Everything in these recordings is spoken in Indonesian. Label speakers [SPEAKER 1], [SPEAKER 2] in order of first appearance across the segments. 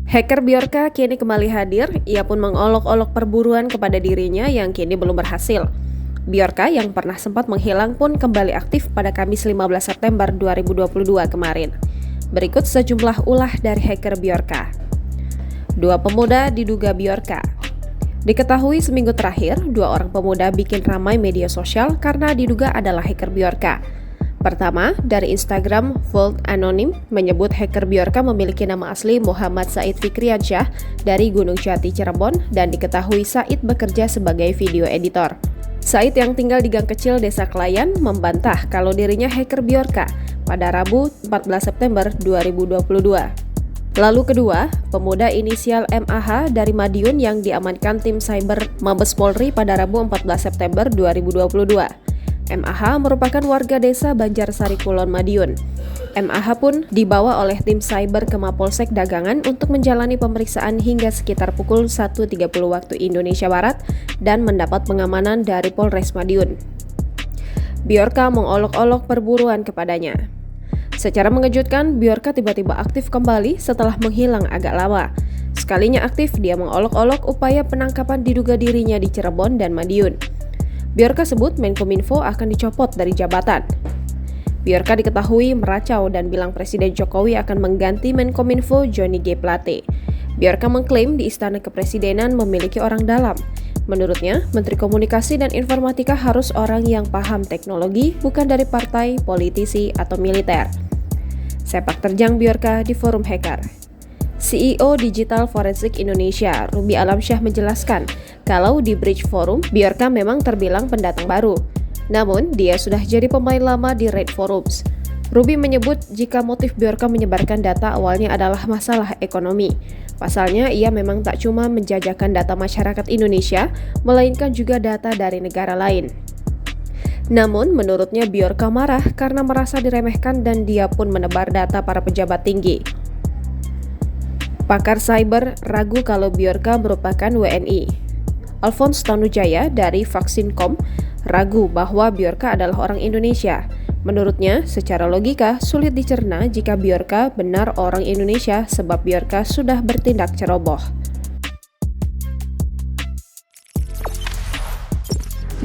[SPEAKER 1] Hacker Bjorka kini kembali hadir, ia pun mengolok-olok perburuan kepada dirinya yang kini belum berhasil. Bjorka yang pernah sempat menghilang pun kembali aktif pada Kamis 15 September 2022 kemarin. Berikut sejumlah ulah dari hacker Bjorka. 2 pemuda diduga Bjorka. Diketahui seminggu terakhir, 2 orang pemuda bikin ramai media sosial karena diduga adalah hacker Bjorka. Pertama, dari Instagram, Vault Anonim menyebut hacker Bjorka memiliki nama asli Muhammad Said Fikriansyah dari Gunung Jati, Cirebon, dan diketahui Said bekerja sebagai video editor. Said yang tinggal di gang kecil Desa Kelayan membantah kalau dirinya hacker Bjorka pada Rabu 14 September 2022. Lalu kedua, pemuda inisial MAH dari Madiun yang diamankan tim cyber Mabes Polri pada Rabu 14 September 2022. MAH merupakan warga desa Banjarsari Kulon, Madiun. MAH pun dibawa oleh tim cyber ke Mapolsek Dagangan untuk menjalani pemeriksaan hingga sekitar pukul 1.30 waktu Indonesia Barat dan mendapat pengamanan dari Polres Madiun. Bjorka mengolok-olok perburuan kepadanya. Secara mengejutkan, Bjorka tiba-tiba aktif kembali setelah menghilang agak lama. Sekalinya aktif, dia mengolok-olok upaya penangkapan diduga dirinya di Cirebon dan Madiun. Bjorka sebut Menkominfo akan dicopot dari jabatan. Bjorka diketahui meracau dan bilang Presiden Jokowi akan mengganti Menkominfo Johnny G. Plate. Bjorka mengklaim di Istana Kepresidenan memiliki orang dalam. Menurutnya, Menteri Komunikasi dan Informatika harus orang yang paham teknologi, bukan dari partai, politisi, atau militer. Sepak terjang Bjorka di forum hacker. CEO Digital Forensik Indonesia, Ruby Alamsyah menjelaskan kalau di Bridge Forum, Bjorka memang terbilang pendatang baru. Namun, dia sudah jadi pemain lama di Raid Forums. Ruby menyebut jika motif Bjorka menyebarkan data awalnya adalah masalah ekonomi. Pasalnya, ia memang tak cuma menjajakan data masyarakat Indonesia, melainkan juga data dari negara lain. Namun, menurutnya Bjorka marah karena merasa diremehkan dan dia pun menebar data para pejabat tinggi. Pakar cyber ragu kalau Bjorka merupakan WNI. Alphonse Tanujaya dari Vaksin.com ragu bahwa Bjorka adalah orang Indonesia. Menurutnya, secara logika sulit dicerna jika Bjorka benar orang Indonesia sebab Bjorka sudah bertindak ceroboh.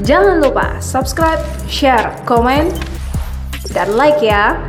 [SPEAKER 2] Jangan lupa subscribe, share, komen, dan like ya!